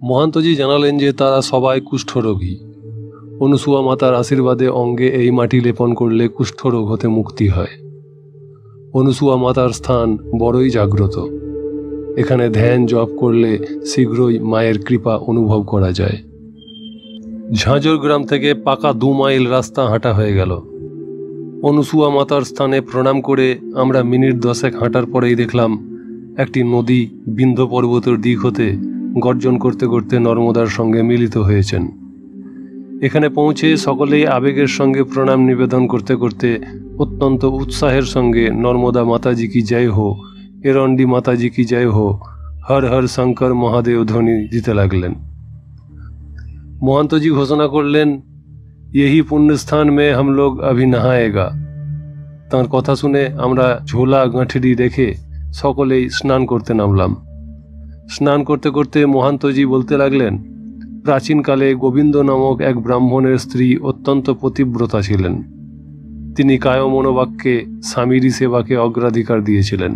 মহান্তজি জানালেন যে তারা সবাই কুষ্ঠরোগী। অনুসুয়া মাতার আশীর্বাদে অঙ্গে এই মাটি লেপন করলে কুষ্ঠরোগ হতে মুক্তি হয়। অনুসুয়া মাতার স্থান বড়ই জাগ্রত। এখানে ধ্যান জপ করলে শীঘ্রই মায়ের কৃপা অনুভব করা যায়। ঝাঁঝর গ্রাম থেকে পাকা 2 মাইল রাস্তা হাঁটা হয়ে গেল। অনুসুয়া মাতার স্থানে প্রণাম করে আমরা মিনিট 10 হাঁটার পরেই দেখলাম একটি নদী বিন্ধ্য পর্বতের দিক হতে গর্জন করতে করতে নর্মদার সঙ্গে মিলিত হয়েছেন। এখানে পৌঁছে সকলেই আবেগের সঙ্গে প্রণাম নিবেদন করতে করতে অত্যন্ত উৎসাহের সঙ্গে নর্মদা মাতাজি কি জয় হো, এরন্ডি মাতাজি কি জয় হো, হর হর শঙ্কর মহাদেব ধ্বনি দিতে লাগলেন। महंतजी घोषणा করলেন, यही पुण्य स्थान में हम लोग अभी नहाएगा। তাঁর কথা শুনে আমরা ঝোলা গাঁঠেরি রেখে সকলেই স্নান করতে নামলাম। স্নান করতে করতে মহান্তজি বলতে লাগলেন, প্রাচীনকালে গোবিন্দ নামক এক ব্রাহ্মণের স্ত্রী অত্যন্ত পতিব্রতা ছিলেন। তিনি কায় মনোবাক্যে স্বামীরই সেবাকে অগ্রাধিকার দিয়েছিলেন।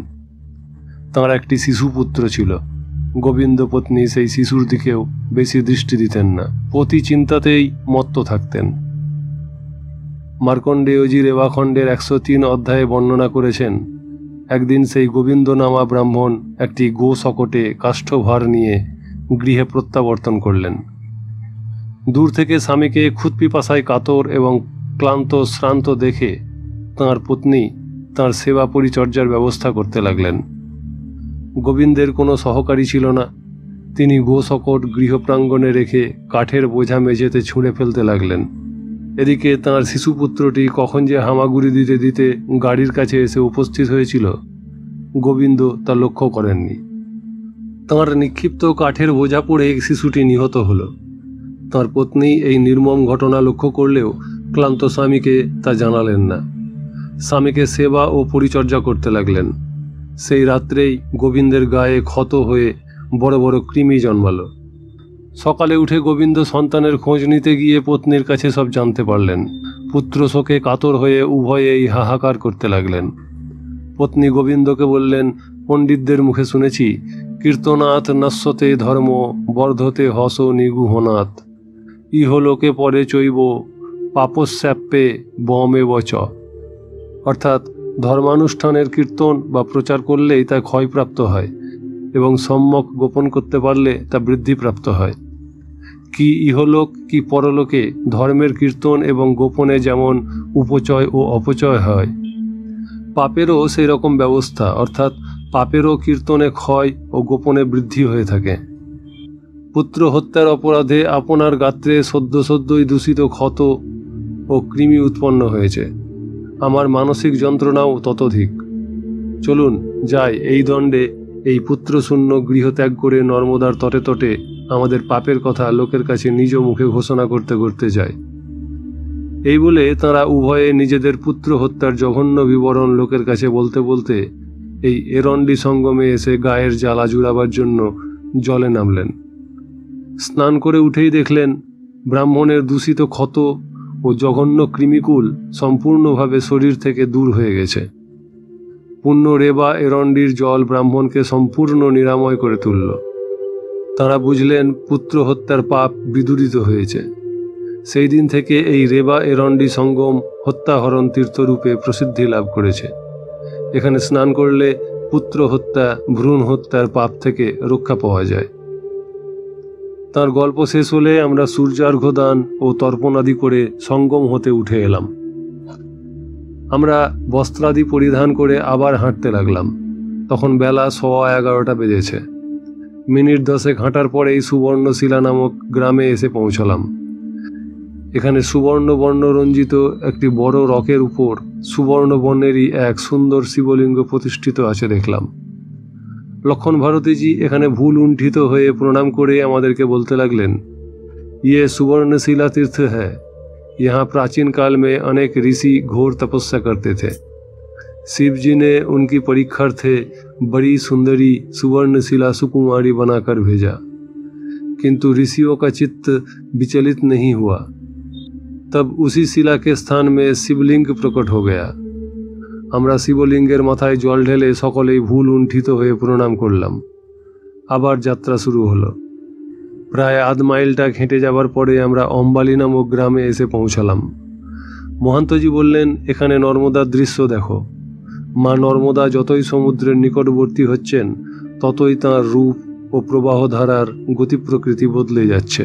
তাঁর একটি শিশুপুত্র ছিল। গোবিন্দ পত্নী সেই শিশুর দিকেও বেশি দৃষ্টি দিতেন না, প্রতি চিন্তাতেই মত্ত থাকতেন। মার্কণ্ডেয়জি রেবাখণ্ডের 103 অধ্যায়ে বর্ণনা করেছেন, একদিন সেই গোবিন্দ নামা ব্রাহ্মণ একটি গো শকটে কাষ্ঠভার নিয়ে গৃহে প্রত্যাবর্তন করলেন। দূর থেকে স্বামীকে ক্ষুৎপিপাসায় কাতর এবং ক্লান্ত শ্রান্ত দেখে তাঁর পত্নী তাঁর সেবা পরিচর্যার ব্যবস্থা করতে লাগলেন। গোবিন্দের কোনো সহকারী ছিল না। তিনি গো শকট গৃহপ্রাঙ্গণে রেখে কাঠের বোঝা মেঝেতে ছুঁড়ে ফেলতে লাগলেন। এদিকে তাঁর শিশুপুত্রটি কখন যে হামাগুড়ি দিতে দিতে গাড়ির কাছে এসে উপস্থিত হয়েছিল, গোবিন্দ তা লক্ষ্য করেননি। তাঁর নিক্ষিপ্ত কাঠের বোঝা পড়ে শিশুটি নিহত হল। তাঁর পত্নী এই নির্মম ঘটনা লক্ষ্য করলেও ক্লান্ত স্বামীকে তা জানালেন না। স্বামীকে সেবা ও পরিচর্যা করতে লাগলেন। সেই রাত্রেই গোবিন্দের গায়ে ক্ষত হয়ে বড় বড় কৃমি জন্মালো। সকালে উঠে গোবিন্দ সন্তানের খোঁজ নিতে গিয়ে পত্নীর কাছে সব জানতে পারলেন। পুত্র শোকে কাতর হয়ে উভয়েই হাহাকার করতে লাগলেন। পত্নী গোবিন্দকে বললেন, পণ্ডিতদের মুখে শুনেছি, কীর্তনাথ নশ্যতে ধর্ম বর্ধতে হস নিগুহনাথ, ইহলোকে পরে চৈব পাপস্যাপ্যে বমে বচ। অর্থাৎ ধর্মানুষ্ঠানের কীর্তন বা প্রচার করলেই তা ক্ষয়প্রাপ্ত হয় এবং সম্যক গোপন করতে পারলে তা বৃদ্ধিপ্রাপ্ত হয়। কি ইহলোক কি পরলোকে ধর্মের কীর্তন এবং গোপনে যেমন উপচয় ও অপচয় হয়, পাপেরও সেই রকম ব্যবস্থা, অর্থাৎ পাপেরও কীর্তনে ক্ষয় ও গোপনে বৃদ্ধি হয়ে থাকে। পুত্র হত্যার অপরাধে আপনার গাত্রে সদ্যই দূষিত ক্ষত ও কৃমি উৎপন্ন হয়েছে। আমার মানসিক যন্ত্রণাও ততোধিক। চলুন যাই, এই দণ্ডে এই পুত্রশূন্য গৃহত্যাগ করে নর্মদার তটে তটে আমাদের পাপের কথা লোকের কাছে নিজ মুখে ঘোষণা করতে করতে যায়। এই বলে তাঁরা উভয়ে নিজেদের পুত্র হত্যার জঘন্য বিবরণ লোকের কাছে বলতে বলতে এই এরন্ডি সঙ্গমে এসে গায়ের জ্বালা জুড়াবার জন্য জলে নামলেন। স্নান করে উঠেই দেখলেন ব্রাহ্মণের দূষিত ক্ষত ও জঘন্য কৃমিকুল সম্পূর্ণভাবে শরীর থেকে দূর হয়ে গেছে। পুণ্য রেবা এরন্ডির জল ব্রাহ্মণকে সম্পূর্ণ নিরাময় করে তুলল। তাঁরা বুঝলেন পুত্র হত্যার পাপ বিদূরিত হয়েছে। সেই দিন থেকে এই রেবা এরন্ডি সঙ্গম হত্যাহরণ তীর্থরূপে প্রসিদ্ধি লাভ করেছে। এখানে স্নান করলে পুত্র হত্যা, ভ্রূণ হত্যার পাপ থেকে রক্ষা পাওয়া যায়। তার গল্প শেষ হলে আমরা সূর্যার্ঘ্যদান ও তর্পণাদি করে সঙ্গম হতে উঠে এলাম। আমরা বস্ত্রাদি পরিধান করে আবার হাঁটতে লাগলাম। তখন বেলা 11:15 বেজেছে। মিনিট 10 হাঁটার পরেই সুবর্ণশিলা নামক গ্রামে এসে পৌঁছলাম। এখানে সুবর্ণ বর্ণরঞ্জিত একটি বড় রকের উপর সুবর্ণ বর্ণেরই এক সুন্দর শিবলিঙ্গ প্রতিষ্ঠিত আছে দেখলাম। লক্ষণ ভারতীজি এখানে ভুল উণ্ঠিত হয়ে প্রণাম করে আমাদেরকে বলতে লাগলেন, ये सुवर्णशिला तीर्थ है। यहाँ प्राचीन काल में अनेक ऋषि घोर तपस्या करते थे। शिव जी ने उनकी परीक्षार्थे बड़ी सुंदरी सुवर्णशिला सुकुमारी बनाकर भेजा, किंतु ऋषियों का चित्त विचलित नहीं हुआ। तब उसी शिला के स्थान में शिवलिंग प्रकट हो गया। আমরা শিবলিঙ্গের মাথায় জল ঢেলে সকলেই ভুল উণ্ঠিত হয়ে প্রণাম করলাম। আবার যাত্রা শুরু হলো। প্রায় আধ মাইলটা হেঁটে যাবার পরে আমরা অম্বালি নামক গ্রামে এসে পৌঁছালাম। মহান্তজি বললেন, এখানে নর্মদার দৃশ্য দেখো। মা নর্মদা যতই সমুদ্রের নিকটবর্তী হচ্ছেন ততই তাঁর রূপ ও প্রবাহধারার গতি প্রকৃতি বদলে যাচ্ছে।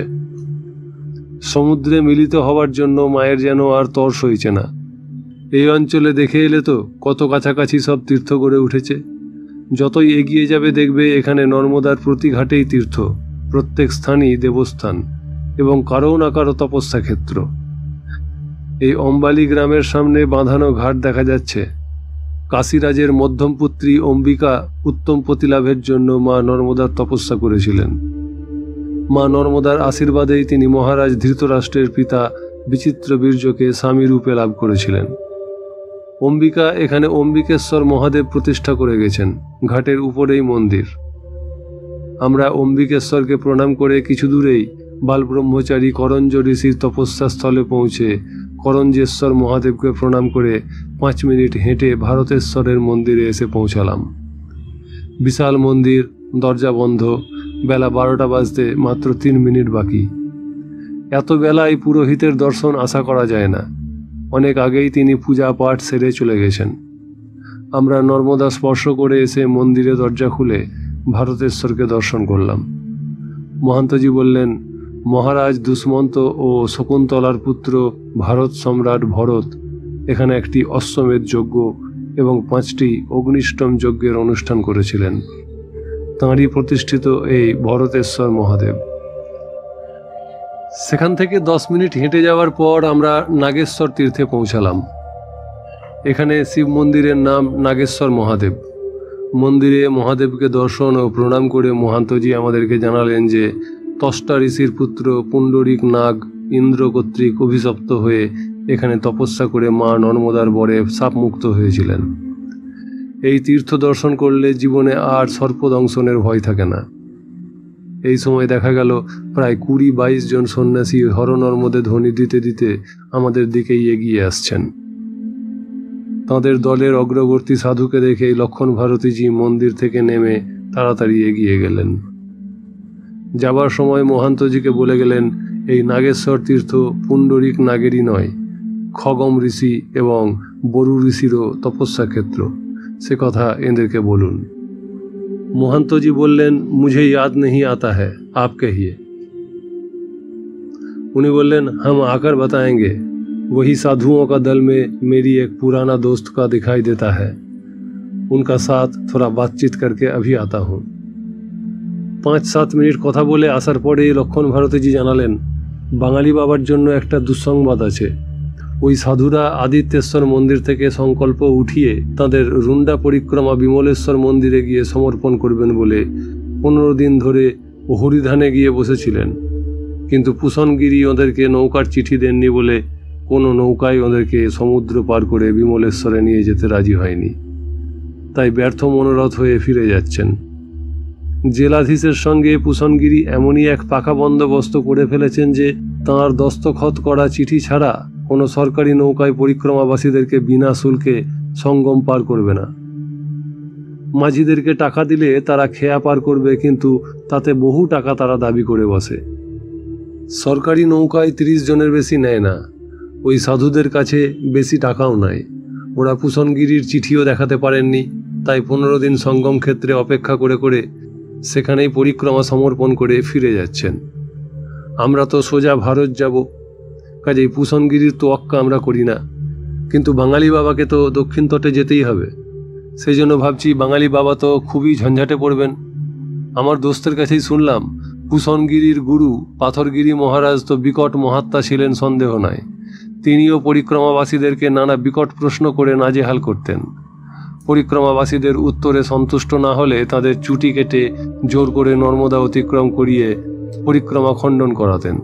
সমুদ্রে মিলিত হওয়ার জন্য মায়ের যেন আর তর সইছে না। এই অঞ্চলে দেখে এলে তো কত কাছাকাছি সব তীর্থ গড়ে উঠেছে। যতই এগিয়ে যাবে দেখবে এখানে নর্মদার প্রতি ঘাটেই তীর্থ, প্রত্যেক স্থানই দেবস্থান এবং কারো না কারো তপস্যা ক্ষেত্র। এই অম্বালি গ্রামের সামনে বাঁধানো ঘাট দেখা যাচ্ছে। কাশীরাজের মধ্যম পুত্রী অম্বিকা উত্তম প্রতিলাভের জন্য মা নর্মদার তপস্যা করেছিলেন। মা নর্মদার আশীর্বাদেই তিনি মহারাজ ধৃতরাষ্ট্রের পিতা বিচিত্র বীর্যকে স্বামী রূপে লাভ করেছিলেন। অম্বিকা এখানে অম্বিকেশ্বর মহাদেব প্রতিষ্ঠা করে গেছেন। ঘাটের উপরেই মন্দির। আমরা অম্বিকেশ্বরকে প্রণাম করে কিছু দূরেই বালব্রহ্মচারী করঞ্জ ঋষির তপস্যা স্থলে পৌঁছে করঞ্জেশ্বর মহাদেবকে প্রণাম করে 5 মিনিট হেঁটে ভারতেশ্বরের মন্দিরে এসে পৌঁছালাম। বিশাল মন্দির, দরজা বন্ধ, বেলা 12টা বাজতে মাত্র 3 মিনিট বাকি। এত বেলায় পুরোহিতের দর্শন আশা করা যায় না। অনেক আগেই তিনি পূজা পাঠ সেরে চলে গেছেন। আমরা নর্মদা স্পর্শ করে এসে মন্দিরে দরজা খুলে ভারতেশ্বরকে দর্শন করলাম। মহান্তজি বললেন, মহারাজ দুষ্মন্ত ও শকুন্তলার পুত্র ভারত সম্রাট ভরত এখানে একটি অশ্বমেধ যজ্ঞ এবং 5টি অগ্নিষ্টম যজ্ঞের অনুষ্ঠান করেছিলেন। তাঁরই প্রতিষ্ঠিত এই ভরতেশ্বর মহাদেব। সেখান থেকে 10 মিনিট হেঁটে যাওয়ার পর আমরা নাগেশ্বর তীর্থে পৌঁছালাম। এখানে শিব মন্দিরের নাম নাগেশ্বর মহাদেব। মন্দিরে মহাদেবকে দর্শন ও প্রণাম করে মহান্তজি আমাদেরকে জানালেন যে ত্বষ্টা ঋষির পুত্র পুণ্ডরিক নাগ ইন্দ্র কর্তৃক অভিশপ্ত হয়ে এখানে তপস্যা করে মা নর্মদার বরে শাপমুক্ত হয়েছিলেন। এই তীর্থ দর্শন করলে জীবনে আর সর্পদংশনের ভয় থাকে না। এই সময় দেখা গেল প্রায় 20-22 জন সন্ন্যাসী হর নর্মদে ধ্বনি দিতে দিতে আমাদের দিকেই এগিয়ে আসছেন। তাঁদের দলের অগ্রবর্তী সাধুকে দেখে লক্ষণ ভারতীজি মন্দির থেকে নেমে তাড়াতাড়ি এগিয়ে গেলেন। যাবার সময় মহান্তজিকে বলে গেলেন, এই নাগেশ্বর তীর্থ পুণ্ডরিক নাগেরই নয়, খগম ঋষি এবং বরু ঋষিরও তপস্যা ক্ষেত্র। সে কথা এদেরকে বলুন। मोहंतो बोलें, मुझे याद नहीं आता है, आप कहिए। उन्हें बोलें, हम आकर बताएंगे। वही साधुओं का दल में मेरी एक पुराना दोस्त का दिखाई देता है, उनका साथ थोड़ा बातचीत करके अभी आता हूँ। 5-7 मिनट कथा बोले आसार परे लक्षण भारतीजी জানালেন, বাঙালি বাবার জন্য একটা দুঃসংবাদ আছে। ওই সাধুরা আদিত্যেশ্বর মন্দির থেকে সংকল্প উঠিয়ে তাদের রুন্ডা পরিক্রমা বিমলেশ্বর মন্দিরে গিয়ে সমর্পণ করবেন বলে 15 দিন ধরে হরিধানে গিয়ে বসেছিলেন, কিন্তু পুষণগিরি ওদেরকে নৌকার চিঠি দেননি বলে কোনো নৌকায় ওদেরকে সমুদ্র পার করে বিমলেশ্বরে নিয়ে যেতে রাজি হয়নি। তাই ব্যর্থ মনোরথ হয়ে ফিরে যাচ্ছেন। জেলাধীশের সঙ্গে পুষণগিরি এমনই এক পাকা বন্দোবস্ত করে ফেলেছেন যে তাঁর দস্তখত করা চিঠি ছাড়া কোনো সরকারি নৌকায় পরিক্রমাবাসীদেরকে বিনা শুল্কে সঙ্গম পার করবে না। মাঝিদেরকে টাকা দিলে তারা খেয়া পার করবে, কিন্তু তাতে বহু টাকা তারা দাবি করে বসে। সরকারি নৌকায় 30 জনের বেশি নেয় না। ওই সাধুদের কাছে বেশি টাকাও নাই। ওরা পুষণগিরির চিঠিও দেখাতে পারেননি, তাই 15 দিন সঙ্গম ক্ষেত্রে অপেক্ষা করে করে সেখানেই পরিক্রমা সমর্পণ করে ফিরে যাচ্ছেন। আমরা তো সোজা ভারত যাব, কাজেই পুষণগিরির তোয়াক্কা আমরা করি না, কিন্তু বাঙালি বাবাকে তো দক্ষিণ তটে যেতেই হবে। সেই জন্য ভাবছি বাঙালি বাবা তো খুবই ঝঞ্ঝাটে পড়বেন। আমার দোস্তের কাছেই শুনলাম পুষণগিরির গুরু পাথরগিরি মহারাজ তো বিকট মহাত্মা ছিলেন, সন্দেহ নাই। তিনিও পরিক্রমাবাসীদেরকে নানা বিকট প্রশ্ন করে নাজেহাল করতেন। পরিক্রমাবাসীদের উত্তরে সন্তুষ্ট না হলে তাদের চুটি কেটে জোর করে নর্মদা অতিক্রম করিয়ে পরিক্রমা খণ্ডন করাতেন।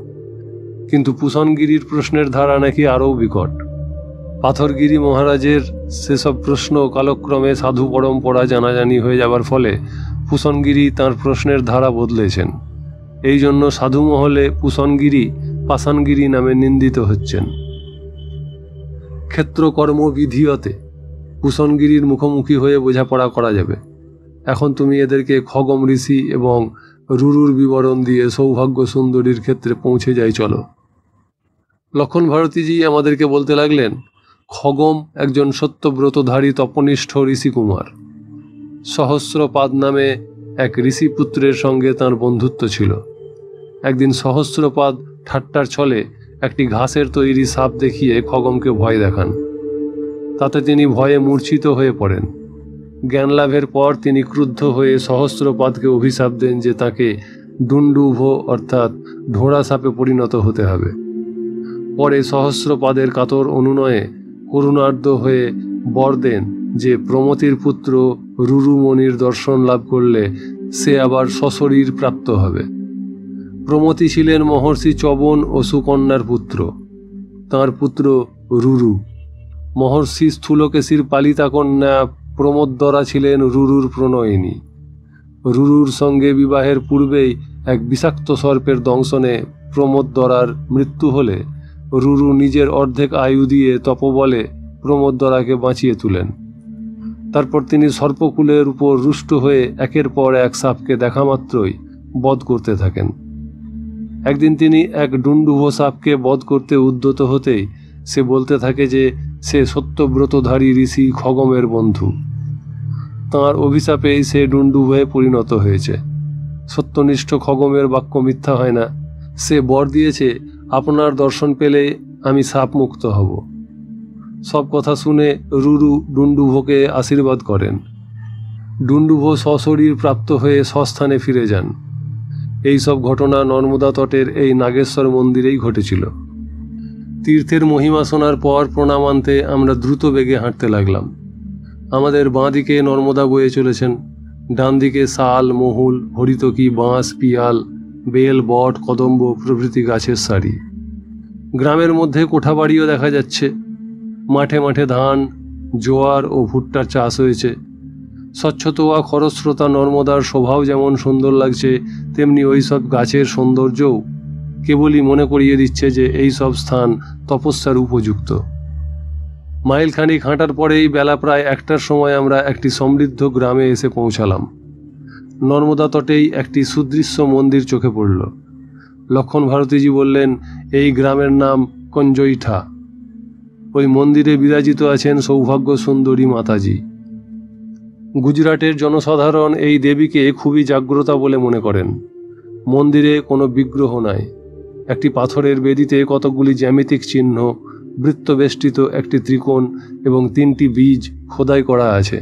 কিন্তু পুষণগিরির প্রশ্নের ধারা নাকি আরও বিকট। পাথরগিরি মহারাজের সেসব প্রশ্ন কালক্রমে সাধু পরম্পরা জানাজানি হয়ে যাবার ফলে পুষণগিরি তাঁর প্রশ্নের ধারা বদলেছেন। এই জন্য সাধু মহলে পুষণগিরি পাষাণগিরি নামে নিন্দিত হচ্ছেন। ক্ষেত্রকর্ম বিধিয়তে পুষণগিরির মুখোমুখি হয়ে বোঝাপড়া করা যাবে। এখন তুমি এদেরকে খগম ঋষি এবং রুরুর বিবরণ দিয়ে সৌভাগ্য সুন্দরীর ক্ষেত্রে পৌঁছে যাই চলো। লক্ষণ ভারতীজি আমাদেরকে বলতে লাগলেন, খগম একজন সত্যব্রতধারী তপনিষ্ঠ ঋষিকুমার। সহস্রপাদ নামে এক ঋষিপুত্রের সঙ্গে তার বন্ধুত্ব ছিল। একদিন সহস্রপাদ ঠাট্টার ছলে একটি ঘাসের তৈরি সাপ দেখিয়ে খগমকে ভয় দেখান। তাতে তিনি ভয়ে মূর্ছিত হয়ে পড়েন। জ্ঞানলাভের পর তিনি ক্রুদ্ধ হয়ে সহস্রপাদকে অভিশাপ দেন যে তাকে ডুন্ডুভ অর্থাৎ ঢোড়া সাপে পরিণত হতে হবে। পরে সহস্রপাদের কাতর অনুনয়ে করুণার্দ্র হয়ে বর দেন যে প্রমতির পুত্র রুরুমণির দর্শন লাভ করলে সে আবার সশরীর প্রাপ্ত হবে। প্রমতি ছিলেন মহর্ষি চবন ও সুকন্যার পুত্র। তাঁর পুত্র রুরু। মহর্ষি স্থূলকেশীর পালিতা কন্যা প্রমোদরা ছিলেন রুরুর প্রণয়িনী। রুরুর সঙ্গে বিবাহের পূর্বেই এক বিষাক্ত সর্পের দংশনে প্রমোদরার মৃত্যু হলে রুরু নিজের অর্ধেক আয়ু দিয়ে তপবলে প্রমোদরাকে বাঁচিয়ে তুলেন। তারপর তিনি সর্পকুলের উপর রুষ্ট হয়ে একের পর এক সাপকে দেখা মাত্রই বধ করতে থাকেন। একদিন তিনি এক ডুন্ডুভ সাপকে বধ করতে উদ্যত হতেই সে বলতে থাকে যে সে সত্যব্রতধারী ঋষি খগমের বন্ধু। তাঁর অভিশাপেই সে ডুন্ডুভে পরিণত হয়েছে। সত্যনিষ্ঠ খগমের বাক্য মিথ্যা হয় না। সে বর দিয়েছে, আপনার দর্শন পেলে আমি সাপ মুক্ত হব। সব কথা শুনে রুরু ডুন্ডুভকে আশীর্বাদ করেন। ডুন্ডুভ সশরীর প্রাপ্ত হয়ে স্বস্থানে ফিরে যান। এই সব ঘটনা নর্মদা তটের এই নাগেশ্বর মন্দিরেই ঘটেছিল। তীর্থের মহিমা শোনার পর প্রণামান্তে আমরা দ্রুত বেগে হাঁটতে লাগলাম। আমাদের বাঁ দিকে নর্মদা বয়ে চলেছেন, ডান দিকে শাল, মহুল, হরিতকি, বাঁশ, পিয়াল, বেল, বট, কদম্ব প্রভৃতি গাছের সারি। গ্রামের মধ্যে কোঠাবাড়িও দেখা যাচ্ছে। মাঠে মাঠে ধান, জোয়ার ও ভুট্টার চাষ হয়েছে। স্বচ্ছতোয়া খরস্রোতা নর্মদার শোভাও যেমন সুন্দর লাগছে, তেমনি ওই সব গাছের সৌন্দর্যও কেবলই মনে করিয়ে দিচ্ছে যে এই সব স্থান তপস্যার উপযুক্ত। মাইলখানিক হাঁটার পরেই বেলা প্রায় 1টার সময় আমরা একটি সমৃদ্ধ গ্রামে এসে পৌঁছালাম। নর্মদা তটেই একটি সুদৃশ্য মন্দির চোখে পড়ল। লক্ষণ ভারতীজি বললেন, এই গ্রামের নাম কঞ্জইঠা। ওই মন্দিরে বিরাজিত আছেন সৌভাগ্য সুন্দরী মাতাজি। গুজরাটের জনসাধারণ এই দেবীকে খুবই জাগ্রতা বলে মনে করেন। মন্দিরে কোনো বিগ্রহ নাই। একটি পাথরের বেদিতে কতকগুলি জ্যামিতিক চিহ্ন, বৃত্তবেষ্টিত একটি ত্রিকোণ এবং 3টি বীজ খোদাই করা আছে।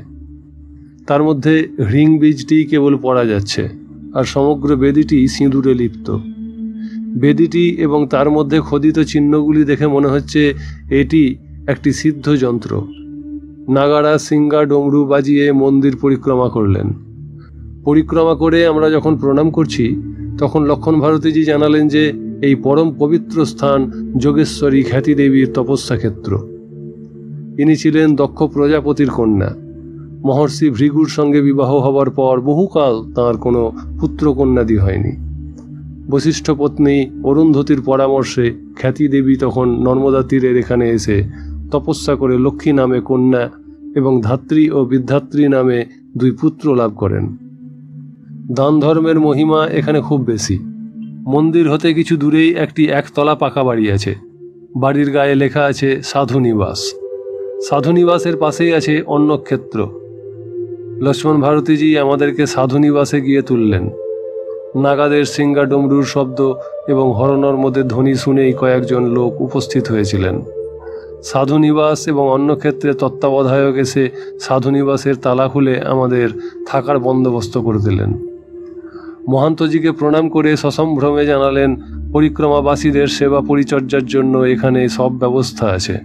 তার মধ্যে হ্রিং বীজটি কেবল পড়া যাচ্ছে, আর সমগ্র বেদিটি সিঁদুরে লিপ্ত। বেদিটি এবং তার মধ্যে খোদিত চিহ্নগুলি দেখে মনে হচ্ছে এটি একটি সিদ্ধ যন্ত্র। নাগাড়া, সিঙ্গা, ডমরু বাজিয়ে মন্দির পরিক্রমা করলেন। পরিক্রমা করে আমরা যখন প্রণাম করছি তখন লক্ষণ ভারতীজি জানালেন যে এই পরম পবিত্র স্থান যোগেশ্বরী খ্যাতি দেবীর তপস্যা ক্ষেত্র। ইনি ছিলেন দক্ষ প্রজাপতির কন্যা। মহর্ষি ভৃগুর সঙ্গে বিবাহ হবার পর বহুকাল তাঁর কোনো পুত্রকন্যাদি হয়নি। বশিষ্ঠ পত্নী অরুন্ধতির পরামর্শে খ্যাতি দেবী তখন নর্মদা তীরের এখানে এসে তপস্যা করে লক্ষ্মী নামে কন্যা এবং ধাত্রী ও বিদ্ধাত্রী নামে 2 পুত্র লাভ করেন। দান ধর্মের মহিমা এখানে খুব বেশি। মন্দির হতে কিছু দূরেই একটি 1তলা পাকা বাড়ি আছে। বাড়ির গায়ে লেখা আছে সাধু নিবাস। সাধু নিবাসের পাশেই আছে অন্নক্ষেত্র। লক্ষ্মণ ভারতীজি আমাদেরকে সাধু নিবাসে গিয়ে তুললেন। নাগাদের সিঙ্গা ডমরুর শব্দ এবং হরনর্মদের ধ্বনি শুনেই কয়েকজন লোক উপস্থিত হয়েছিলেন। সাধুনিবাস এবং অন্নক্ষেত্রে তত্ত্বাবধায়ক এসে সাধুনিবাসের তালা খুলে আমাদের থাকার বন্দোবস্ত করে দিলেন। মহান্তজিকে প্রণাম করে সসম্ভ্রমে জানালেন, পরিক্রমাবাসীদের সেবা পরিচর্যার জন্য এখানে সব ব্যবস্থা আছে।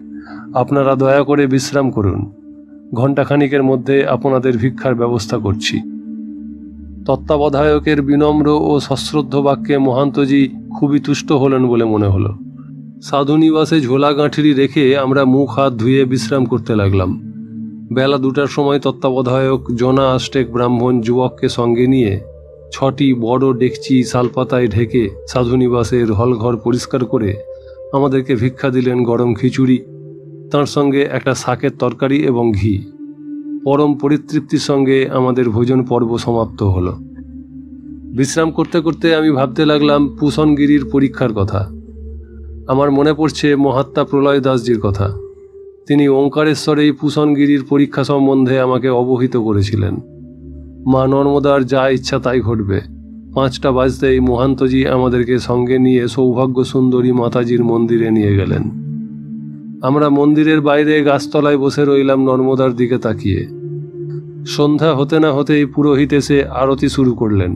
আপনারা দয়া করে বিশ্রাম করুন। ঘণ্টাখানিকের মধ্যে আপনাদের ভিক্ষার ব্যবস্থা করছি। তত্ত্বাবধায়কের বিনম্র ও সশ্রদ্ধ বাক্যে মহান্তজি খুবই তুষ্ট হলেন বলে মনে হলো। সাধুনিবাসে ঝোলা গাঁঠরি রেখে আমরা মুখ হাত ধুয়ে বিশ্রাম করতে লাগলাম। বেলা 2টার সময় তত্ত্বাবধায়ক জনা আষ্টেক ব্রাহ্মণ যুবককে সঙ্গে নিয়ে 6টি বড় ডেকচি শালপাতায় ঢেকে সাধুনিবাসের হলঘর পরিষ্কার করে আমাদেরকে ভিক্ষা দিলেন গরম খিচুড়ি, তার সঙ্গে একটা শাকের তরকারি এবং ঘি। পরম পরিতৃপ্তির সঙ্গে আমাদের ভোজন পর্ব সমাপ্ত হলো। বিশ্রাম করতে করতে আমি ভাবতে লাগলাম পুষণগিরির পরীক্ষার কথা। আমার মনে পড়ছে মহাত্মা প্রলয় দাসজির কথা। তিনি ওঙ্কারেশ্বরেই পুষণগিরির পরীক্ষা সম্বন্ধে আমাকে অবহিত করেছিলেন। মা নর্মদার যা ইচ্ছা তাই ঘটবে। 5টা বাজতেই মহান্তজি আমাদেরকে সঙ্গে নিয়ে সৌভাগ্য সুন্দরী মাতাজির মন্দিরে নিয়ে গেলেন। আমরা মন্দিরের বাইরে গাছতলায় বসে রইলাম নর্মদার দিকে তাকিয়ে। সন্ধ্যা হতে না হতেই পুরোহিত এসে আরতি শুরু করলেন।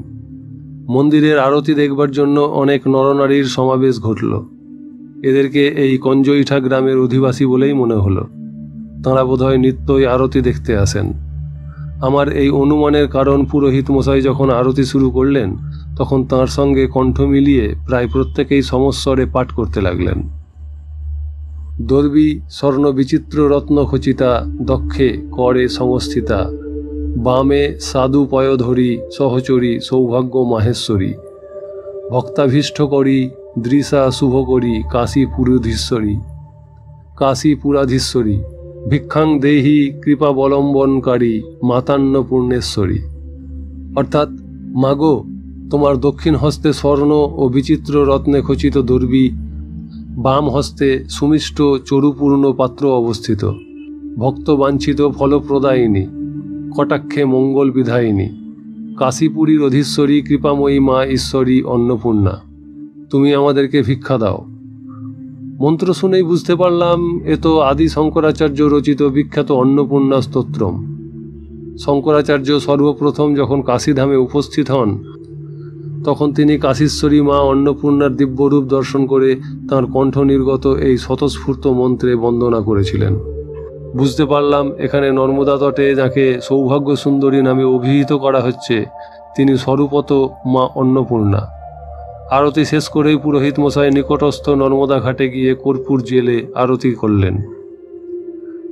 মন্দিরের আরতি দেখবার জন্য অনেক নরনারীর সমাবেশ ঘটল। এদেরকে এই কঞ্জইঠা গ্রামের অধিবাসী বলেই মনে হলো। তাঁরা বোধহয় নিত্যই আরতি দেখতে আসেন। আমার এই অনুমানের কারণ পুরোহিত মশাই যখন আরতি শুরু করলেন তখন তাঁর সঙ্গে কণ্ঠ মিলিয়ে প্রায় প্রত্যেকেই সমস্বরে পাঠ করতে লাগলেন। দর্বী স্বর্ণ বিচিত্র রত্ন খচিতা, দক্ষে করে সংস্থিতা, বামে সাধু পয়ধরী সহচরী সৌভাগ্য মাহেশ্বরী, ভক্তাভীষ্ট করি দৃশা শুভ করি কাশী পুরাধীশ্বরী, ভিক্ষাং দেহি কৃপাবলম্বনকারী মাতান্ন পূর্ণেশ্বরী। অর্থাৎ, মাগো, তোমার দক্ষিণ হস্তে স্বর্ণ ও বিচিত্র রত্নে খচিত দর্বী, বাম হস্তে সুমিষ্ট চরুপূর্ণ পাত্র অবস্থিত, ভক্তবাঞ্ছিত ফলপ্রদায়িনী, কটাক্ষে মঙ্গল বিধায়িনী, কাশীপুরীর অধীশ্বরী কৃপাময়ী মা ঈশ্বরী অন্নপূর্ণা, তুমি আমাদেরকে ভিক্ষা দাও। মন্ত্র শুনেই বুঝতে পারলাম এ তো আদি শঙ্করাচার্য রচিত বিখ্যাত অন্নপূর্ণা স্তোত্রম। শঙ্করাচার্য সর্বপ্রথম যখন কাশীধামে উপস্থিত হন তখন তিনি কাশীশ্বরী মা অন্নপূর্ণার দিব্যরূপ দর্শন করে তাঁর কণ্ঠ নির্গত এই স্বতঃস্ফূর্ত মন্ত্রে বন্দনা করেছিলেন। বুঝতে পারলাম এখানে নর্মদা তটে যাকে সৌভাগ্য সুন্দরী নামে অভিহিত করা হচ্ছে তিনি স্বরূপত মা অন্নপূর্ণা। আরতি শেষ করেই পুরোহিত মশাই নিকটস্থ নর্মদা ঘাটে গিয়ে কর্পূর জেলে আরতি করলেন।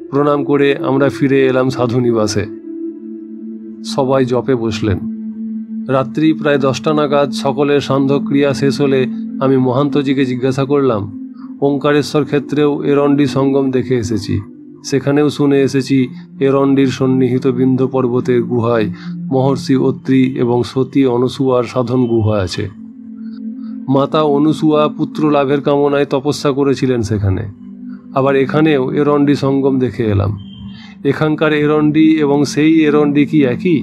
প্রণাম করে আমরা ফিরে এলাম সাধু নিবাসে। সবাই জপে বসলেন। রাত্রি প্রায় 10টা নাগাদ সকলের সান্ধ্যক্রিয়া শেষ হলে আমি মহান্তজিকে জিজ্ঞাসা করলাম, ওঙ্কারেশ্বর ক্ষেত্রেও এরণ্ডি সঙ্গম দেখে এসেছি, সেখানেও শুনে এসেছি এরণ্ডির সন্নিহিত বিন্ধ্য পর্বতের গুহায় মহর্ষি অত্রি এবং সতী অনুসুয়ার সাধন গুহা আছে। মাতা অনুসুয়া পুত্র লাভের কামনায় তপস্যা করেছিলেন সেখানে। আবার এখানেও এরণ্ডি সঙ্গম দেখে এলাম। এখানকার এরণ্ডি এবং সেই এরণ্ডি কি একই?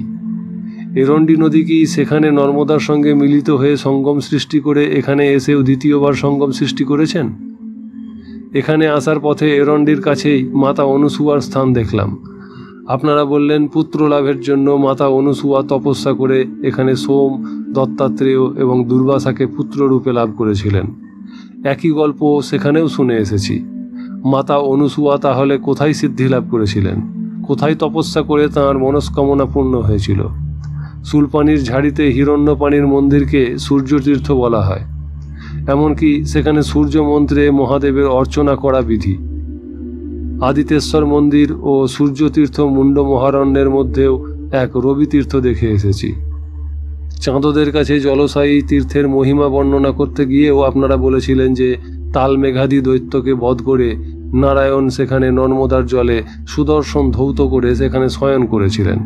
এরণ্ডি নদী কি সেখানে নর্মদার সঙ্গে মিলিত হয়ে সঙ্গম সৃষ্টি করে এখানে এসেও দ্বিতীয়বার সঙ্গম সৃষ্টি করেছেন? এখানে আসার পথে এরণ্ডির কাছেই মাতা অনুসুয়ার স্থান দেখলাম। আপনারা বললেন পুত্র লাভের জন্য মাতা অনুসুয়া তপস্যা করে এখানে সোম, দত্তাত্রেয় এবং দুর্বাসাকে পুত্ররূপে লাভ করেছিলেন। একই গল্প সেখানেও শুনে এসেছি। মাতা অনুসুয়া তাহলে কোথায় সিদ্ধি লাভ করেছিলেন? কোথায় তপস্যা করে তাঁর মনস্কামনা পূর্ণ হয়েছিল? সুলপানির ঝাড়িতে হিরণ্যপাণির মন্দিরকে সূর্যতীর্থ বলা হয়। এমনকি সেখানে সূর্য মন্ত্রে মহাদেবের অর্চনা করা বিধি। আদিতেশ্বর মন্দির ও সূর্যতীর্থ মুন্ড মহারণ্যের মধ্যেও এক রবি তীর্থ দেখে এসেছি। চাঁদদের কাছে জলসায়ী তীর্থের মহিমা বর্ণনা করতে গিয়েও আপনারা বলেছিলেন যে তাল মেঘাদি দৈত্যকে বধ করে নারায়ণ সেখানে নর্মদার জলে সুদর্শন ধৌত করে সেখানে শয়ন করেছিলেন।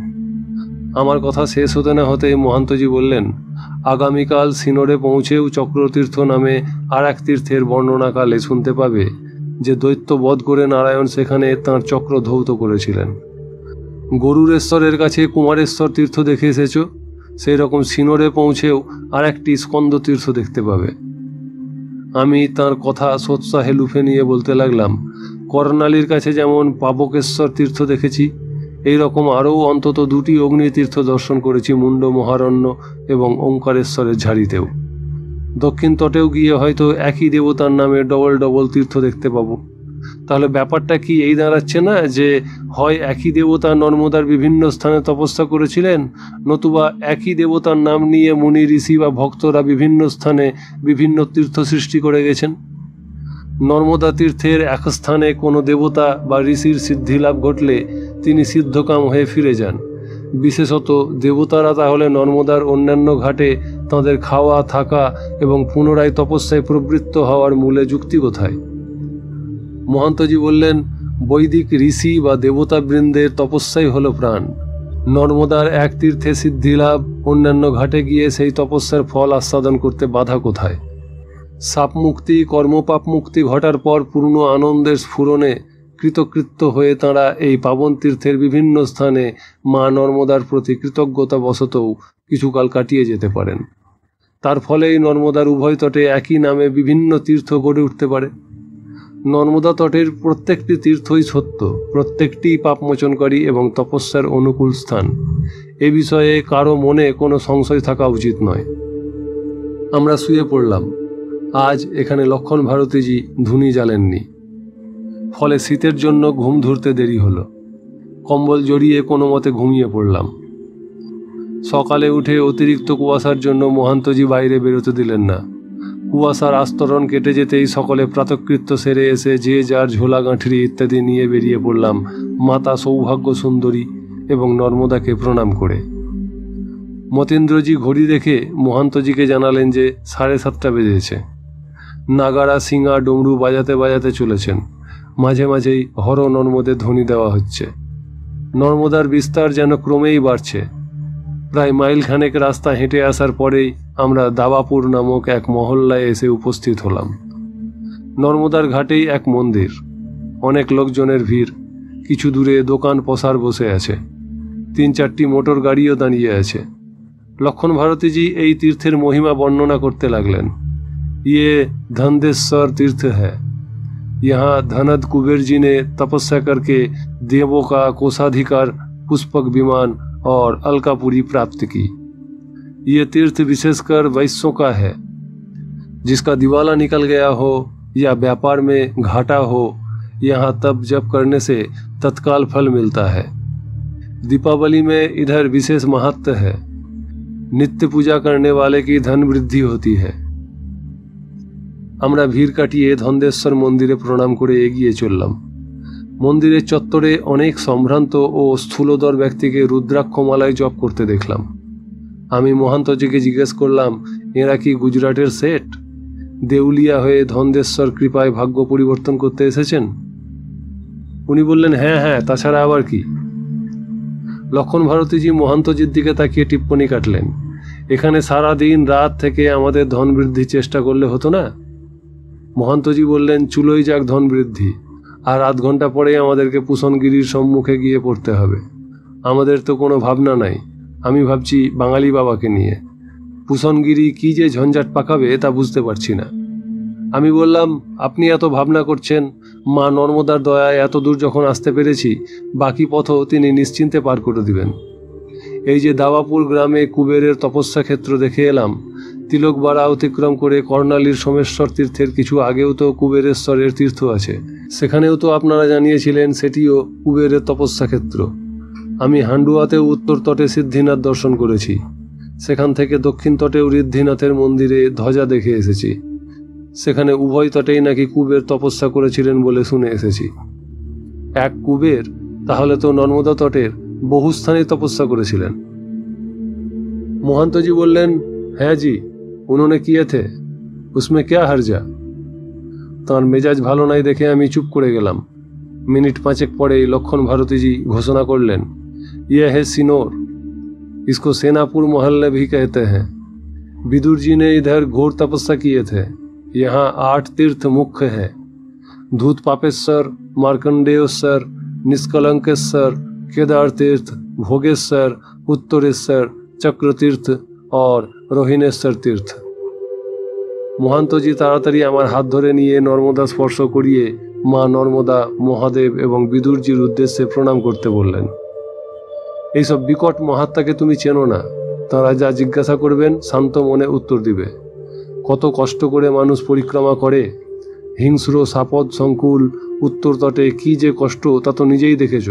আমার কথা শেষ হতে না হতেই মহান্তজি বললেন, আগামীকাল সিনোরে পৌঁছেও চক্রতীর্থ নামে আর এক তীর্থের বর্ণনাকালে শুনতে পাবে যে দৈত্য বধ করে নারায়ণ সেখানে তাঁর চক্র ধৌত করেছিলেন। গরুরেশ্বরের কাছে কুমারেশ্বর তীর্থ দেখে এসেছ, সেই রকম সিনোরে পৌঁছেও আর একটি স্কন্দ তীর্থ দেখতে পাবে। আমি তাঁর কথা সোৎসাহে লুফে নিয়ে বলতে লাগলাম, কর্ণালীর কাছে যেমন পাবকেশ্বর তীর্থ দেখেছি, এই রকম আরও অন্তত 2টি অগ্নিতীর্থ দর্শন করেছি মুন্ড মহারণ্য এবং ওঙ্কারেশ্বরের ঝাড়িতেও। দক্ষিণ তটেও গিয়ে হয়তো একই দেবতার নামে ডবল তীর্থ দেখতে পাবো। তাহলে ব্যাপারটা কি এই দাঁড়াচ্ছে না যে হয় একই দেবতা নর্মদার বিভিন্ন স্থানে তপস্যা করেছিলেন, নতুবা একই দেবতার নাম নিয়ে মুনি ঋষি বা ভক্তরা বিভিন্ন স্থানে বিভিন্ন তীর্থ সৃষ্টি করে গেছেন। নর্মদা তীর্থের এক স্থানে কোনো দেবতা বা ঋষির সিদ্ধি লাভ ঘটলে তিনি সিদ্ধকাম হয়ে ফিরে যান। বিশেষত দেবতারা তাহলে নর্মদার অন্যান্য ঘাটে তাঁদের খাওয়া, থাকা এবং পুনরায় তপস্যায় প্রবৃত্ত হওয়ার মূলে যুক্তি কোথায়? মহান্তজি বললেন, বৈদিক ঋষি বা দেবতাবৃন্দের তপস্যাই হলো প্রাণ। নর্মদার এক তীর্থে সিদ্ধিলাভ, অন্যান্য ঘাটে গিয়ে সেই তপস্যার ফল আস্বাদন করতে বাধা কোথায়? সাপ মুক্তি, কর্মপাপ মুক্তি ঘটার পর পূর্ণ আনন্দের স্ফুরণে কৃতকৃত্য হয়ে তাঁরা এই পাবন তীর্থের বিভিন্ন স্থানে মা নর্মদার প্রতি কৃতজ্ঞতা বশতও কিছুকাল কাটিয়ে যেতে পারেন। তার ফলেই নর্মদার উভয় তটে একই নামে বিভিন্ন তীর্থ গড়ে উঠতে পারে। নর্মদা তটের প্রত্যেকটি তীর্থই সত্য, প্রত্যেকটি পাপমোচনকারী এবং তপস্যার অনুকূল স্থান। এ বিষয়ে কারো মনে কোনো সংশয় থাকা উচিত নয়। আমরা শুয়ে পড়লাম। আজ এখানে লক্ষণ ভারতীজি ধুনি জ্বালেননি, ফলে শীতের জন্য ঘুম ধরতে দেরি হলো। কম্বল জড়িয়ে কোনো মতে ঘুমিয়ে পড়লাম। সকালে উঠে অতিরিক্ত কুয়াশার জন্য মহান্তজি বাইরে বেরোতে দিলেন না। কুয়াশার আস্তরণ কেটে যেতেই সকলে প্রাতকৃত্য সেরে এসে যে যার ঝোলা গাঁঠরি ইত্যাদি নিয়ে বেরিয়ে পড়লাম মাতা সৌভাগ্য সুন্দরী এবং নর্মদাকে প্রণাম করে। মতীন্দ্রজি ঘড়ি দেখে মহান্তজিকে জানালেন যে 7:30 বেজেছে। নাগারা, সিঙা, ডমরু বাজাতে বাজাতে চলেছেন। মাঝে মাঝেই হর নর্মদে ধ্বনি দেওয়া হচ্ছে। নর্মদার বিস্তার যেন ক্রমেই বাড়ছে। প্রায় মাইলখানেক রাস্তা হেঁটে আসার পরেই আমরা দাবাপুর নামক এক মহল্লায় এসে উপস্থিত হলাম। নর্মদার ঘাটেই এক মন্দির, অনেক লোকজনের ভিড়। কিছু দূরে দোকান পসার বসে আছে, 3-4টি মোটর গাড়িও দাঁড়িয়ে আছে। লক্ষণ ভারতীজি এই তীর্থের মহিমা বর্ণনা করতে লাগলেন। ये धनदेश्वर तीर्थ है। यहाँ धनद कुबेर जी ने तपस्या करके देवों का कोषाधिकार, पुष्पक विमान और अलकापुरी प्राप्त की। ये तीर्थ विशेषकर वैश्यों का है। जिसका दिवाला निकल गया हो या व्यापार में घाटा हो, यहाँ तप जप करने से तत्काल फल मिलता है। दीपावली में इधर विशेष महत्व है। नित्य पूजा करने वाले की धन वृद्धि होती है। আমরা ভিড় কাটিয়ে ধনদেশ্বর মন্দিরে প্রণাম করে এগিয়ে চললাম। মন্দিরের চত্বরে অনেক সম্ভ্রান্ত ও স্থূলদর ব্যক্তিকে রুদ্রাক্ষমালায় জপ করতে দেখলাম। আমি মহান্তজিকে জিজ্ঞেস করলাম, এরা কি গুজরাটের সেট? দেউলিয়া হয়ে ধনদেশ্বর কৃপায় ভাগ্য পরিবর্তন করতে এসেছেন? উনি বললেন, হ্যাঁ হ্যাঁ, তাছাড়া আবার কি। লক্ষণ ভারতীজি মহান্তজির দিকে তাকিয়ে টিপ্পনি কাটলেন, এখানে সারা দিন রাত থেকে আমাদের ধন বৃদ্ধির চেষ্টা করলে হতো না? মহান্তজি বললেন, চুলোই যাক ধন বৃদ্ধি, আর আধ ঘন্টা পরেই আমাদেরকে পুষণগিরির সম্মুখে গিয়ে পড়তে হবে। আমাদের তো কোনো ভাবনা নাই। আমি ভাবছি বাঙালি বাবাকে নিয়ে। পুষণগিরি কি যে ঝঞ্ঝাট পাকাবে তা বুঝতে পারছি না। আমি বললাম, আপনি এত ভাবনা করছেন, মা নর্মদার দয়ায় এত দূর যখন আসতে পেরেছি, বাকি পথও তিনি নিশ্চিন্তে পার করে দিবেন। এই যে দাওয়াপুর গ্রামে কুবেরের তপস্যা ক্ষেত্র দেখে এলাম, তিলকবাড়া অতিক্রম করে কর্ণালীর সোমেশ্বর তীর্থের কিছু আগেও তো কুবেরেশ্বরের তীর্থ আছে। সেখানেও তো আপনারা জানিয়েছিলেন সেটিও কুবেরের তপস্যা ক্ষেত্র। আমি হান্ডুয়াতেও উত্তর তটে সিদ্ধিনাথ দর্শন করেছি। সেখান থেকে দক্ষিণ তটেও ঋদ্ধিনাথের মন্দিরে ধ্বজা দেখে এসেছি। সেখানে উভয় তটেই নাকি কুবের তপস্যা করেছিলেন বলে শুনে এসেছি। এক কুবের তাহলে তো নর্মদা তটের বহু স্থানেই তপস্যা করেছিলেন। मोहंतो जी बोलें, है जी, उन्होंने किए थे, उसमें क्या हर्जा। तार मेजाज भालो नाई देखे आमी चुप करे गेलाम। मिनिट 5 परेई लक्षण भारती जी घोषणा करलें, यह है सिनोर, इसको सेनापुर मोहल्ले भी कहते हैं। विदुर जी ने इधर घोर तपस्या किए थे। यहाँ 8 तीर्थ मुख्य है, धूत पापेश्वर, मार्कंडेयेश्वर, निष्कलंकेश्वर, केदार तीर्थ, भोगेश्वर, उत्तरेश्वर, चक्र तीर्थ और रोहिणेश्वर तीर्थ। महंतो जी ताड़ाताड़ी आमार हाथ धरे निये नर्मदा स्पर्श करिए मा नर्मदा, महादेव एवं विदुरजिर उद्देश्ये प्रणाम करते बोलें। এই সব বিকট মহাত্মাকে তুমি চেনো না, তারা যা জিজ্ঞাসা করবেন শান্ত মনে উত্তর দিবে। কত কষ্ট করে মানুষ পরিক্রমা করে, হিংস্র সাপদ সংকুল উত্তর তটে কি যে কষ্ট তা তো নিজেই দেখেছ।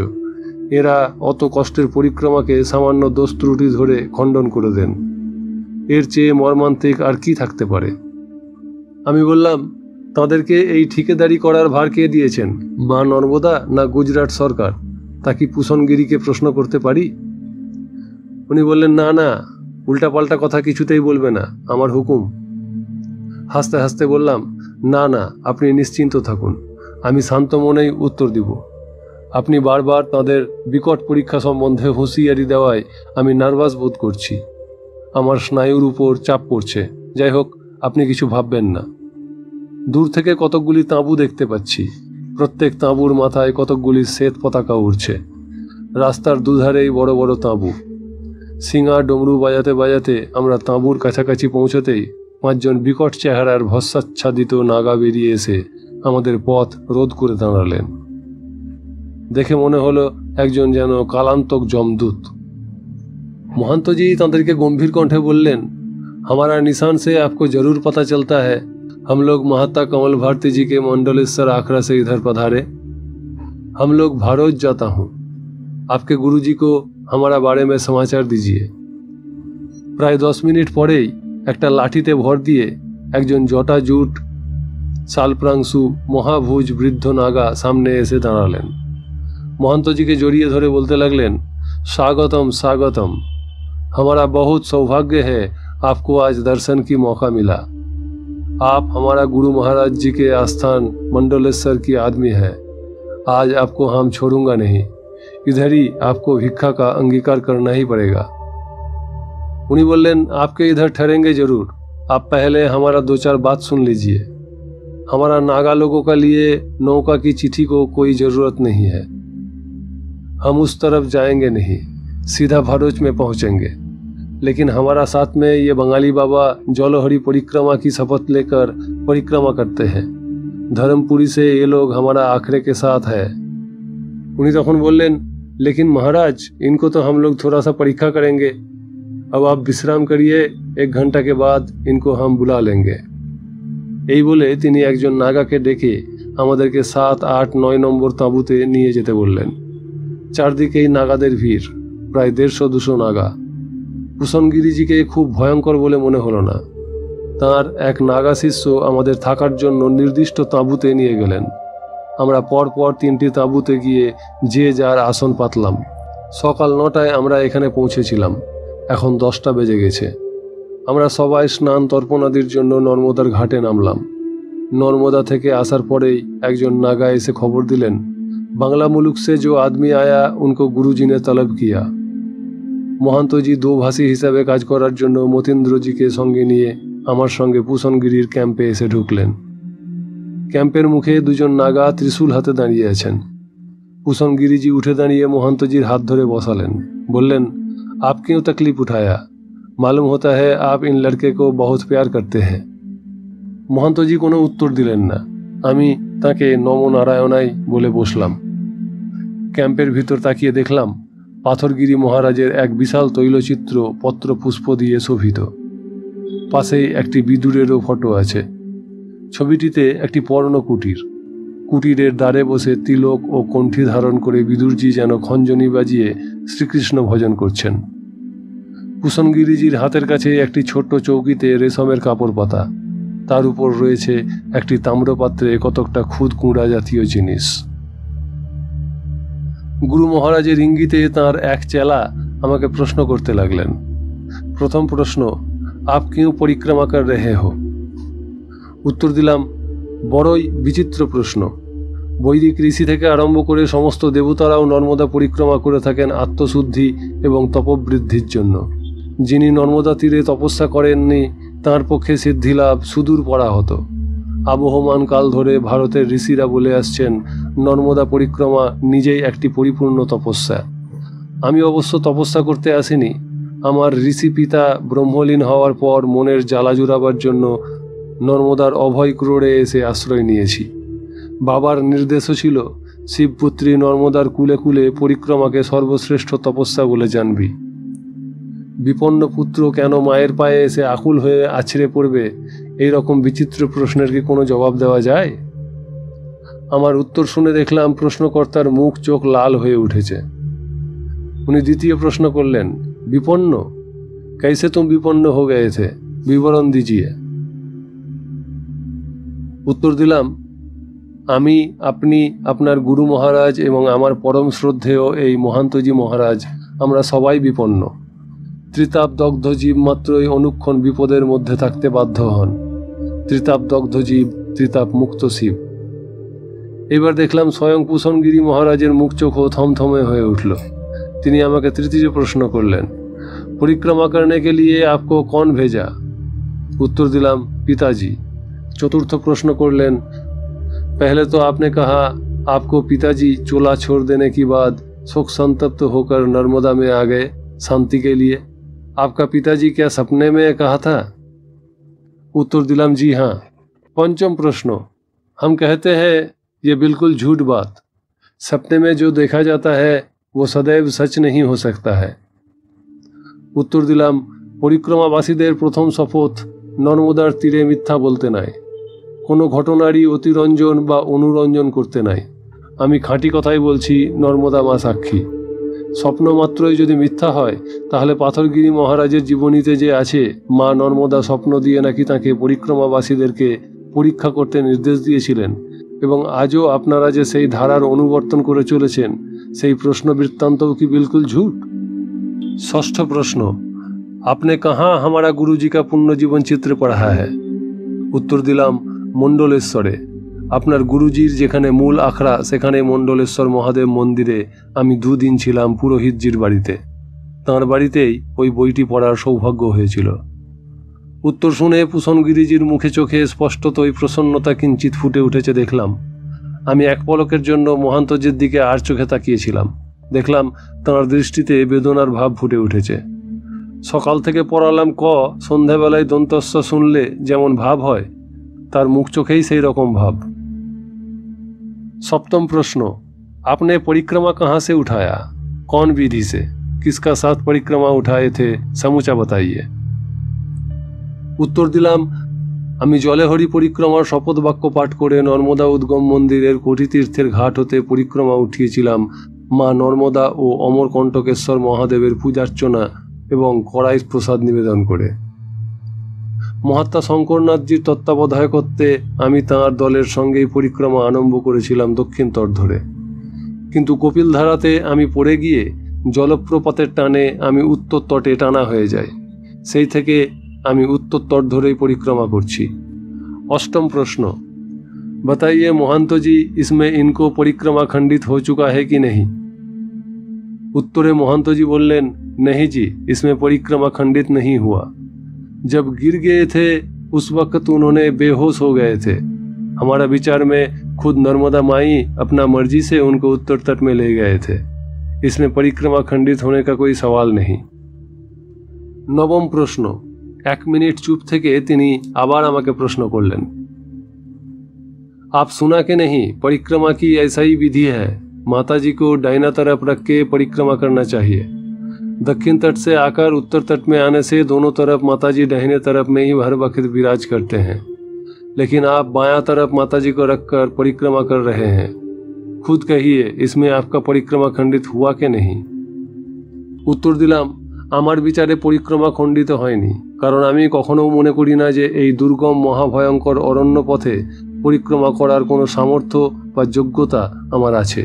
এরা অত কষ্টের পরিক্রমাকে সামান্য দোষ ত্রুটি ধরে খণ্ডন করে দেন। এর চেয়ে মর্মান্তিক আর কি থাকতে পারে। আমি বললাম, তাদেরকে এই ঠিকাদারি করার ভার কে দিয়েছেন, মা নর্মদা না গুজরাট সরকার? তা কি পুষণগিরিকে প্রশ্ন করতে পারি? উনি বললেন, না না, উল্টাপাল্টা কথা কিছুতেই বলবে না, আমার হুকুম। হাসতে হাসতে বললাম, না না, আপনি নিশ্চিন্ত থাকুন, আমি শান্ত মনেই উত্তর দিব। আপনি বারবার তাদের বিকট পরীক্ষা সম্বন্ধে হুঁশিয়ারি দেওয়ায় আমি নার্ভাস বোধ করছি। আমার স্নায়ুর উপর চাপ পড়ছে। যাই হোক, আপনি কিছু ভাববেন না। দূর থেকে কতকগুলি তাঁবু দেখতে পাচ্ছি। প্রত্যেক তাঁবুর মাথায় কতকগুলি শ্বেত পতাকা উড়ছে। রাস্তার দুধারেই বড় বড় তাঁবু। সিঙা ডমরু বাজাতে বাজাতে আমরা তাঁবুর কাছাকাছি পৌঁছতেই 5 জন বিকট চেহারার ভস্মাচ্ছাদিত নাগা বেরিয়ে এসে আমাদের পথ রোধ করে দাঁড়ালেন। দেখে মনে হলো একজন যেন কালান্তক যমদূত। महंतजी तांत्रिक गंभीर कंठे बोललेन, हमारा निशान से आपको जरूर पता चलता है। हम लोग महात्मा कमल भारती जी के मंडलेश्वर आखड़ा से इधर पधारे। हम लोग भारोज जाता हूँ। आपके गुरुजी को हमारा बारे में समाचार दीजिए। प्राय 10 मिनट परेई एक लाठीते भर दिए एकजन जटा जूट सालप्रांशु महाभुज वृद्ध नागा सामने एसे दाঁড়ালেন। महंतजी के जड़िए धरे बोलते लगलेन, स्वागतम स्वागतम। हमारा बहुत सौभाग्य है आपको आज दर्शन की मौका मिला। आप हमारा गुरु महाराज जी के आस्थान मंडलेश्वर की आदमी है। आज आपको हम छोड़ूंगा नहीं। इधर ही आपको भिक्षा का अंगीकार करना ही पड़ेगा। उन्हीं बोलेन, आपके इधर ठहरेंगे जरूर। आप पहले हमारा 2-4 बात सुन लीजिए। हमारा नागा लोगों का लिए नौका की चिट्ठी को कोई जरूरत नहीं है। हम उस तरफ जाएंगे नहीं, सीधा भरूच में पहुंचेंगे। लेकिन हमारा साथ में ये बंगाली बाबा जौलहरी परिक्रमा की शपथ लेकर परिक्रमा करते हैं। धर्मपुरी से ये लोग हमारा आखड़े के साथ है। उन्हीं तखन बोलेन, लेकिन महाराज इनको तो हम लोग थोड़ा सा परीक्षा करेंगे। अब आप विश्राम करिए, 1 घंटा के बाद इनको हम बुला लेंगे। এই বলে তিনি একজন নাগাকে ডেকে আমাদেরকে 7, 8, 9 নম্বর তাঁবুতে নিয়ে যেতে বললেন। চারদিকেই নাগাদের ভিড়, প্রায় 150-200 নাগা। কুশনগিরিজিকে খুব ভয়ঙ্কর বলে মনে হলো না। তার এক নাগা শিষ্য আমাদের থাকার জন্য নির্দিষ্ট তাঁবুতে নিয়ে গেলেন। আমরা পরপর 3টি তাঁবুতে গিয়ে যে যার আসন পাতলাম। সকাল 9টায় আমরা এখানে পৌঁছেছিলাম। এখন 10টা বেজে গেছে। আমরা সবাই স্নান তর্পণাদির জন্য নর্মদার ঘাটে নামলাম। নর্মদা থেকে আসার পরেই একজন নাগা এসে খবর দিলেন, बांग्ला मुल्क से जो आदमी आया उनको गुरुजी ने तलब किया। महंत जी 2 भाषी हिसाबे काज करार जन्य मतीन्द्र जी के संगे निये आमार संगे पूषणगिरिर कैम्पे एसे ढुकलेन। कैम्पेर मुखे 2 जन नागा त्रिशूल हाथे दाঁড়িয়ে আছেন। पूषणगिरिजी उठे दाঁড়িয়ে महंतजीर हाथ धरे बसालेन। बोलेन, आप क्यों तकलीफ उठाया? मालूम होता है आप इन लड़के को बहुत प्यार करते हैं। महंतजी कोनो उत्तर दिलेन ना। आमी ताके नमो नारायणाय बोले बसलाम। कैम्पेर भीतर ताकिये देखलाम पाथरगिरी महाराजेर एक विशाल तैलचित्र पत्र पुष्प दिए शोभित। पाशेई एकटी बिदुरेरो फटो आछे। छबिटिते एकटी पर्ण कुटीर। कुटीरेर द्वारे बसे तिलक ओ कण्ठी धारण करे बिदुरजी जेन खंजनी बाजिए श्रीकृष्ण भजन करछेन। पूषणगिरिजिर हाथेर काछे एकटी छोट्ट चौकिते रेशमेर कापड़ पाता। तार ऊपर रयेछे एकटी ताम्रपात्रे कतकटा खुद कुड़ा जातीय जिनिस। गुरु महाराजेर इंगिते तार एक चेला आमाके प्रश्न करते लागलेन। प्रथम प्रश्न, आप क्यों परिक्रमा कर रहे हो? उत्तर दिलाम, बड़ई विचित्र प्रश्न। वैदिक ऋषि थेके आरम्भ करे समस्त देवताराও नर्मदा परिक्रमा करे थाकेन आत्मशुद्धि एवं तपबृद्धिर जन्य। जिनि नर्मदा तीरे तपस्या करेननि तार पक्षे सिद्धि लाभ सुदूर पड़ा हतो। आबहमान काल धरे भारतेर ऋषिरा बोले आसछेन नर्मदा परिक्रमा निजेई एकटी परिपूर्ण तपस्या। आमी अवश्य तपस्या करते आसिनी। आमार ऋषि पिता ब्रह्मलीन हওয়ার पर मनेर জ্বালা জুড়াবার জন্য नर्मदार अभय क्रोड़े एसे आश्रय निয়েছি। बाबार निर्देशও ছিল शिवपुत्री नर्मदार कूले कूले परिक्रमाके सर्वश्रेष्ठ तपस्या बोले जानबी। विपन्न पुत्र केन मायेर पाये एसे आकुल हये आछड़े पड़बे এই রকম বিচিত্র প্রশ্নের কি কোনো জবাব দেওয়া যায়? আমার উত্তর শুনে দেখলাম প্রশ্নকর্তার মুখ চোখ লাল হয়ে উঠেছে। উনি দ্বিতীয় প্রশ্ন করলেন, विपन्न? कैसे तुम विपन्न हो गए थे? विवरण दीजिए। उत्तर दिलाम, आमी अपनी आपनार गुरु महाराज एवं आमार परम श्रद्धेय এই महंतजी महाराज আমরা সবাই विपन्न। त्रिताप दग्ध जीव मात्रই অনুক্ষণ বিপদের মধ্যে থাকতে বাধ্য হন। त्रिताप दग्ध जीव त्रिताप मुक्त शिव। এবার দেখলাম স্বয়ং পুষণগিরি মহারাজের মুখ চোখও থমথমে হয়ে উঠল। তিনি আমাকে তৃতীয় প্রশ্ন করলেন, परिक्रमा करने के लिए आपको कौन भेजा? उत्तर दिलाम, पिताजी। चतुर्थ प्रश्न करलेन, पहले तो आपने कहा आपको पिताजी चोला छोड़ देने के बाद शोक संतप्त होकर नर्मदा में आ गए शांति के लिए। आपका पिताजी क्या सपने में कहा था? उत्तर दिलाम, जी हाँ। पंचम प्रश्न, हम कहते हैं ये बिल्कुल झूठ बात। सपने में जो देखा जाता है वो सदैव सच नहीं हो सकता है। उत्तर दिलाम, परिक्रमाबासीदेर प्रथम शपथ नर्मदार तीरे मिथ्या बोलते नाई, कोनो घटनारই অতিরঞ্জন বা অনুরঞ্জন করতে নাই। আমি খাঁটি কথাই বলছি, নর্মদা মা সাক্ষী। স্বপ্ন মাত্রই যদি মিথ্যা হয় তাহলে পাথরগিরি মহারাজের জীবনীতে যে আছে মা নর্মদা স্বপ্ন দিয়ে নাকি তাকে পরিক্রমাবাসীদেরকে পরীক্ষা করতে নির্দেশ দিয়েছিলেন এবং আজও আপনারা যে সেই ধারার অনুবর্তন করে চলেছেন, সেই প্রশ্ন বৃত্তান্তও কি बिल्कुल झूठ? ষষ্ঠ প্রশ্ন, आपने कहाँ हमारा गुरुजी का पुण्य जीवन चित्र पढ़ा है? उत्तर दिलाम, मंडलेश्वरे। আপনার গুরুজির যেখানে মূল আখড়া সেখানে মণ্ডলেশ্বর মহাদেব মন্দিরে আমি দুদিন ছিলাম পুরোহিতজির বাড়িতে। তাঁর বাড়িতেই ওই বইটি পড়ার সৌভাগ্য হয়েছিল। উত্তর শুনে পুষণগিরিজির মুখে চোখে স্পষ্টতই প্রসন্নতা কিঞ্চিত ফুটে উঠেছে দেখলাম। আমি এক পলকের জন্য মহান্তজির দিকে আর চোখে তাকিয়েছিলাম। দেখলাম তাঁর দৃষ্টিতে বেদনার ভাব ফুটে উঠেছে। সকাল থেকে পড়ালাম ক, সন্ধ্যাবেলায় দন্তস্ব শুনলে যেমন ভাব হয়, তার মুখ চোখেই সেই রকম ভাব। सप्तम प्रश्न, आपने परिक्रमा कहाँ से उठाया? कौन विधि से? किसका साथ परिक्रमा उठाए थे? समूचा बताइए। उत्तर दिलाम, আমি জলেহরি পরিক্রমার শপথ বাক্য পাঠ করে নর্মদা উদ্গম মন্দিরের কোটিতীর্থের ঘাট হতে পরিক্রমা উঠিয়েছিলাম মা নর্মদা ও অমরকণ্টকেশ্বর মহাদেবের পূজার্চনা এবং কড়াই প্রসাদ নিবেদন করে। মহাত্মা শঙ্করনাথজির তত্ত্বাবধায়কত্বে আমি তাঁর দলের সঙ্গেই পরিক্রমা আরম্ভ করেছিলাম দক্ষিণ তট ধরে, কিন্তু কপিলধারাতে আমি পড়ে গিয়ে জলপ্রপাতের টানে আমি উত্তর তটে টানা হয়ে যাই। সেই থেকে আমি উত্তর তট ধরেই পরিক্রমা করছি। অষ্টম প্রশ্ন, बताइए महंतो जी, इसमें इनको परिक्रमा खंडित हो चुका है कि नहीं? उत्तरे महंतो जी बोलें, नहीं जी, इसमें परिक्रमा खंडित नहीं हुआ। जब गिर गए थे उस वक्त उन्होंने बेहोश हो गए थे। हमारा विचार में खुद नर्मदा माई अपना मर्जी से उनको उत्तर तट में ले गए थे। इसमें परिक्रमा खंडित होने का कोई सवाल नहीं। नवम प्रश्न, एक मिनट चुप থেকে তিনি আবার আমাকে প্রশ্ন করলেন, आप सुना के नहीं, परिक्रमा की ऐसा ही विधि है, माता जी को दाहिना तरफ रख के परिक्रमा करना चाहिए। दक्षिण तट से आकर उत्तर तट में आने से दोनों तरफ माताजी दाहिने तरफ में ही हर वक्त विराज करते हैं, लेकिन आप बायां तरफ माताजी को रखकर परिक्रमा कर रहे हैं। खुद कहिए, इसमें आपका परिक्रमा खंडित हुआ कि नहीं? उत्तर दिलाम, আমার বিচারে পরিক্রমা খণ্ডিত হয়নি, কারণ আমি কখনো মনে করি না যে এই দুর্গম মহাভয়ঙ্কর অরণ্য পথে পরিক্রমা করার কোনো সামর্থ্য বা যোগ্যতা আমার আছে।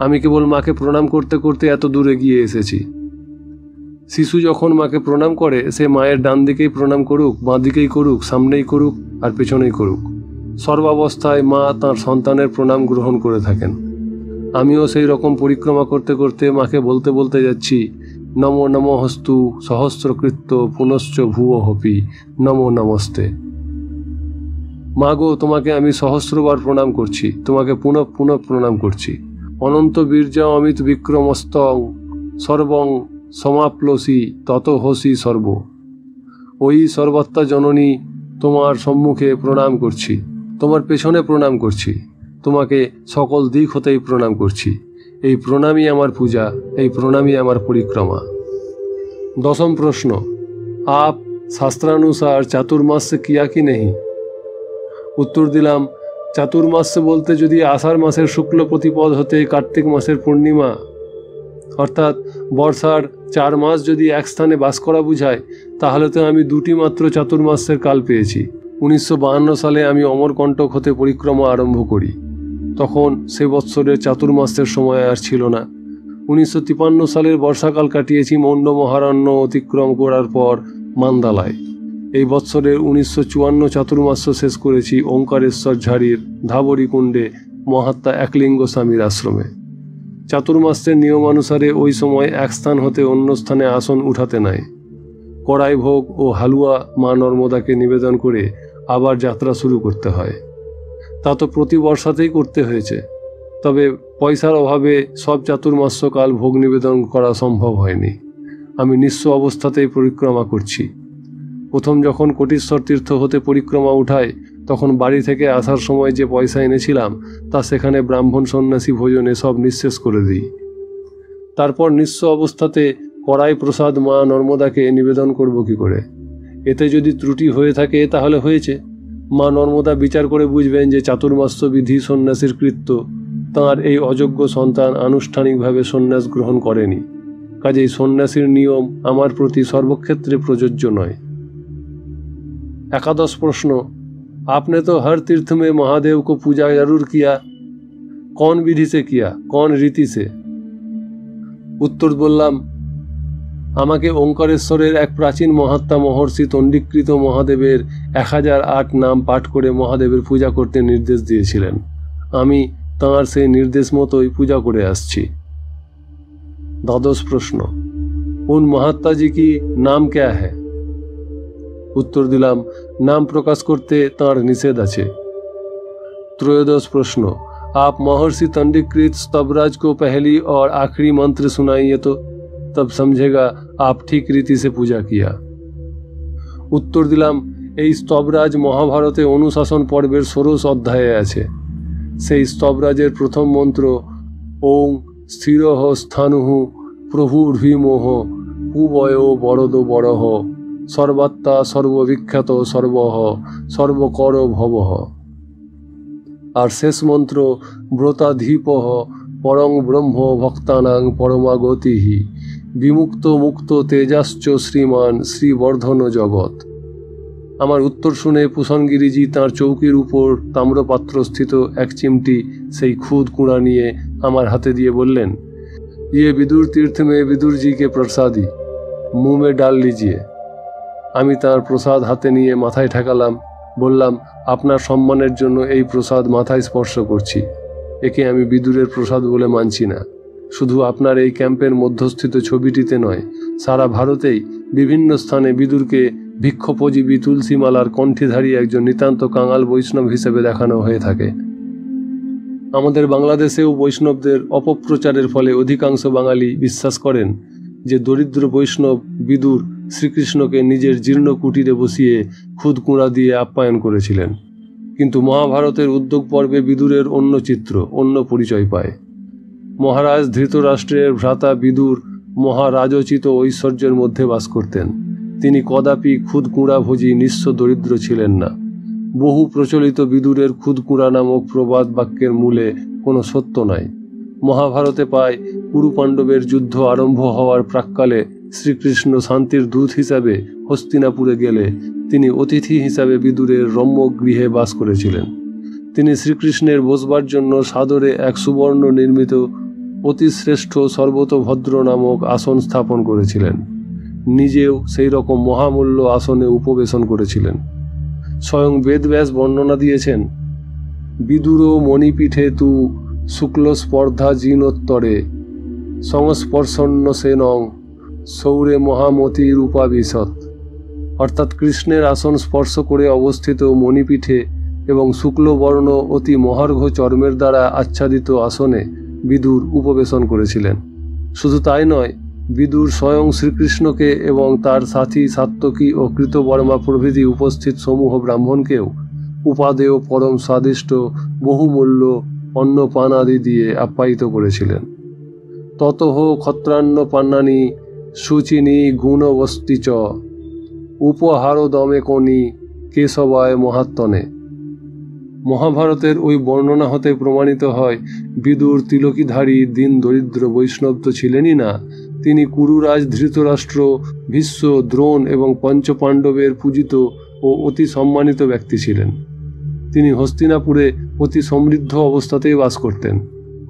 আমি কেবল মাকে প্রণাম করতে করতে এত দূরে গিয়ে এসেছি। শিশু যখন মাকে প্রণাম করে সে মায়ের ডান দিকেই প্রণাম করুক, বাঁ দিকেই করুক, সামনেই করুক আর পেছনেই করুক, সর্বাবস্থায় মা তাঁর সন্তানের প্রণাম গ্রহণ করে থাকেন। আমিও সেই রকম পরিক্রমা করতে করতে মাকে বলতে বলতে যাচ্ছি, নমো নমস্তু সহস্রকৃত্য পুনশ্চ ভুবহপি নমো নমস্তে। মা গো, তোমাকে আমি সহস্রবার প্রণাম করছি, তোমাকে পুনঃ পুনঃ প্রণাম করছি। অনন্ত বীর্য অমিত বিক্রমস্তং সর্বং সমাপ্লসি তত হসি সর্ব। ওই সর্বাত্মা জননী, তোমার সম্মুখে প্রণাম করছি, তোমার পেছনে প্রণাম করছি, তোমাকে সকল দিক হতেই প্রণাম করছি। এই প্রণামই আমার পূজা, এই প্রণামই আমার পরিক্রমা। দশম প্রশ্ন, आप शास्त्रानुसार चातुर्मास्य किया कि नहीं? उत्तर दिलाम, चातुर्मास्य बोलते যদি আষাঢ় মাসের শুক্ল প্রতিপদ হতে কার্তিক মাসের পূর্ণিমা অর্থাৎ বর্ষার 4 মাস যদি এক স্থানে বাস করা বোঝায়, তাহলে তো আমি দুটি মাত্র চাতুর্মাস্যের কাল পেয়েছি। 1952 সালে আমি অমরকণ্টক হতে পরিক্রমা আরম্ভ করি। তখন সে বৎসরের চাতুর্মাস্যের সময় আর ছিল না। 1953 সালের বর্ষাকাল কাটিয়েছি মন্ড মহারণ্য অতিক্রম করার পর মান্দালায়। এই বৎসরের 1954 চাতুর্মাস্য শেষ করেছি ওঙ্কারেশ্বর ঝাড়ির ধাবরী কুণ্ডে মহাত্মা একলিঙ্গ স্বামীর আশ্রমে। চাতুর্মাস্যের নিয়মানুসারে ওই সময় এক স্থান হতে অন্য স্থানে আসন উঠাতে নাই। কড়াই ভোগ ও হালুয়া মা নর্মদাকে নিবেদন করে আবার যাত্রা শুরু করতে হয়। তা তো প্রতি বর্ষাতেই করতে হয়েছে, তবে পয়সার অভাবে সব চাতুর্মাস্যকাল ভোগ নিবেদন করা সম্ভব হয়নি। আমি নিঃস্ব অবস্থাতেই পরিক্রমা করছি। প্রথম যখন কোটিশ্বর তীর্থ হতে পরিক্রমা উঠাই, তখন বাড়ি থেকে আসার সময় যে পয়সা এনেছিলাম তা সেখানে ব্রাহ্মণ সন্ন্যাসী ভোজনে সব নিঃশেষ করে দিই। তারপর নিঃস্ব অবস্থাতে কড়াই প্রসাদ মা নর্মদাকে নিবেদন করব কি করে? এতে যদি ত্রুটি হয়ে থাকে তাহলে হয়েছে। মা নর্মদা বিচার করে বুঝবেন যে চাতুর্মাস্য বিধি সন্ন্যাসীর কৃত্য, তাঁর এই অযোগ্য সন্তান আনুষ্ঠানিকভাবে সন্ন্যাস গ্রহণ করেনি, কাজেই সন্ন্যাসীর নিয়ম আমার প্রতি সর্বক্ষেত্রে প্রযোজ্য নয়। एकादश प्रश्न, आपने तो हर तीर्थ में महादेव को पूजा जरूर किया, कौन विधि से किया, कौन रीति से? उत्तर बोललाम, আমাকে ওঙ্কারেশ্বরের এক প্রাচীন মহাত্মা মহর্ষি তন্ডিকৃত মহাদেবের 1008 নাম পাঠ করে মহাদেবের পূজা করতে নির্দেশ দিয়েছিলেন। আমি তাঁর সেই নির্দেশ মতোই পূজা করে আসছি। দ্বাদশ প্রশ্ন, उन महात्मा जी की नाम क्या है? उत्तर दिलाम, नाम प्रकाश करते तार निषेध आछे। त्रयोदश प्रश्न, आप महर्षि तंडिकृत स्तबराज को पहली और आखिरी मंत्र सुनाइए तो, तब समझेगा आप ठीक रीति से पूजा किया। उत्तर दिलाम, এই স্তবরাজ মহাভারতে অনুশাসন পর্বের 16 অধ্যায়ে আছে। সেই স্তবরাজের প্রথম মন্ত্র ওং স্থিরহ স্থানুঃ প্রভুর্ভিমোহ পুবয় বরদ বরহ সর্বাত্মা সর্ববিখ্যাত সর্বহ সর্বকর ভবহ। আর শেষ মন্ত্র ব্রতাধীপহ পরং ব্রহ্ম ভক্তানাং পরমাগতিহি বিমুক্ত মুক্ত তেজাশ্চ শ্রীমান শ্রীবর্ধন জগৎ। আমার উত্তর শুনে পুষণগিরিজি তাঁর চৌকির উপর তাম্রপাত্রস্থিত এক চিমটি সেই খুদ কুঁড়া নিয়ে আমার হাতে দিয়ে বললেন, ইয়ে বিদুর তীর্থ মে বিদুর জি কে প্রসাদি, মুঁহ মে ডাল লিজিয়ে। আমি তাঁর প্রসাদ হাতে নিয়ে মাথায় ঠেকালাম, বললাম, আপনার সম্মানের জন্য এই প্রসাদ মাথায় স্পর্শ করছি। একে আমি বিদুরের প্রসাদ বলে মানছি না। শুধু আপনার এই ক্যাম্পের মধ্যস্থিত ছবিটিতে নয়, সারা ভারতেই বিভিন্ন স্থানে বিদুরকে ভিক্ষোপজীবী তুলসীমালার কণ্ঠীধারী একজন নিতান্ত কাঙাল বৈষ্ণব হিসেবে দেখানো হয়ে থাকে। আমাদের বাংলাদেশেও বৈষ্ণবদের অপপ্রচারের ফলে অধিকাংশ বাঙালি বিশ্বাস করেন যে দরিদ্র বৈষ্ণব বিদুর শ্রীকৃষ্ণকে নিজের জীর্ণ কুটিরে বসিয়ে খুদ কুঁড়া দিয়ে আপ্যায়ন করেছিলেন। কিন্তু মহাভারতের উদ্যোগ পর্বে বিদুরের অন্য চিত্র, অন্য পরিচয় পায়। মহারাজ ধৃতরাষ্ট্রের ভ্রাতা বিদুর মহারাজোচিত ঐশ্বর্যের মধ্যে বাস করতেন। তিনি কদাপি খুদ কুঁড়াভোজী নিঃস্ব দরিদ্র ছিলেন না। বহু প্রচলিত বিদুরের খুদ কুঁড়া নামক প্রবাদ বাক্যের মূলে কোনো সত্য নাই। মহাভারতে পায়, কুরু পাণ্ডবের যুদ্ধ আরম্ভ হওয়ার প্রাক্কালে শ্রীকৃষ্ণ শান্তির দূত হিসাবে হস্তিনাপুরে গেলে তিনি অতিথি হিসাবে বিদুরের রম্য গৃহে বাস করেছিলেন। তিনি শ্রীকৃষ্ণের বসবার জন্য সাদরে এক সুবর্ণ নির্মিত অতিশ্রেষ্ঠ সর্বতভদ্র নামক আসন স্থাপন করেছিলেন। নিজেও সেই রকম মহামূল্য আসনে উপবেশন করেছিলেন। স্বয়ং বেদব্যাস বর্ণনা দিয়েছেন, বিদুর মণিপীঠে তু শুক্ল স্পর্ধা জিনোত্তরে সংস্পর্শন্য সেনং সৌরে মহামতি রূপাবিশত। অর্থাৎ কৃষ্ণের আসন স্পর্শ করে অবস্থিত মণিপীঠে এবং শুক্লবর্ণ অতি মহার্ঘ চর্মের দ্বারা আচ্ছাদিত আসনে বিদুর উপবেশন করেছিলেন। শুধু তাই নয়, বিদুর স্বয়ং শ্রীকৃষ্ণকে এবং তার সাথী সাত্তকী ও কৃতবর্মা প্রভৃতি উপস্থিত সমূহ ব্রাহ্মণকেও উপাদেয় পরম স্বাদিষ্ট বহুমূল্য অন্নপান আদি দিয়ে আপ্যায়িত করেছিলেন। ততঃ ক্ষত্রান্ন পান্নানি সুচিনি গুণবস্তি চ উপহার দমে কনি কেশবায় মহাত্মনে। মহাভারতের ওই বর্ণনা হতে প্রমাণিত হয়, বিদুর তিলকীধারী দিন দরিদ্র বৈষ্ণব তো ছিলেনই না, তিনি কুরুরাজ ধৃতরাষ্ট্র, ভীষ্ম, দ্রোণ এবং পঞ্চপাণ্ডবের পূজিত ও অতি সম্মানিত ব্যক্তি ছিলেন। তিনি হস্তিনাপুরে অতি সমৃদ্ধ অবস্থাতেই বাস করতেন।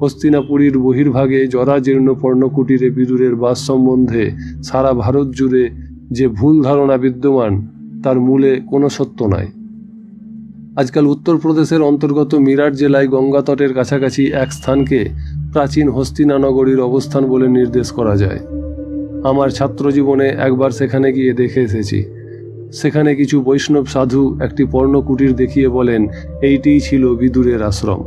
হস্তিনাপুরীর বহির্ভাগে জরাজীর্ণ পর্ণকুটিরে বিদুরের বাস সম্বন্ধে সারা ভারত জুড়ে যে ভুল ধারণা বিদ্যমান, তার মূলে কোনো সত্য নাই। আজকাল উত্তরপ্রদেশের অন্তর্গত মিরাট জেলায় গঙ্গা তটের কাছাকাছি এক স্থানকে প্রাচীন হস্তিনানগরীর অবস্থান বলে নির্দেশ করা যায়। আমার ছাত্র জীবনে একবার সেখানে গিয়ে দেখে এসেছি। সেখানে কিছু বৈষ্ণব সাধু একটি পর্ণকুটির দেখিয়ে বলেন এইটিই ছিল বিদুরের আশ্রম।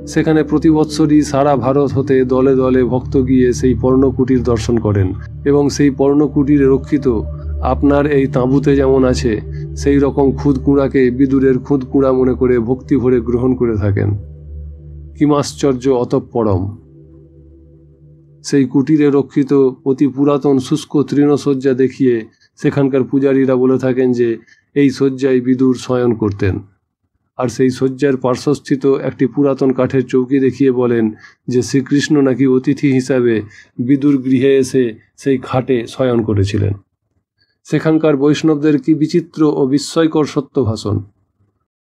সেখানে প্রতি বৎসরই সারা ভারত হতে দলে দলে ভক্ত গিয়ে সেই পর্ণকুটির দর্শন করেন এবং সেই পর্ণকুটিরে রক্ষিত আপনার এই তাঁবুতে যেমন আছে সেই রকম খুদকুঁড়াকে বিদুরের খুদকুঁড়া মনে করে ভক্তি ভরে গ্রহণ করে থাকেন। কিমাশ্চর্য অতঃপরম! সেই কুটিরে রক্ষিত অতি পুরাতন শুষ্ক তৃণশয্যা দেখিয়ে সেখানকার পূজারীরা বলে থাকেন যে এই শয্যায় বিদুর শয়ন করতেন, আর সেই শয্যার পার্শ্বস্থিত একটি পুরাতন কাঠের চৌকি দেখিয়ে বলেন যে শ্রীকৃষ্ণ নাকি অতিথি হিসাবে বিদুর গৃহে এসে সেই খাটে শয়ন করেছিলেন। সেখানকার বৈষ্ণবদের কি বিচিত্র ও বিস্ময়কর সত্য ভাষণ!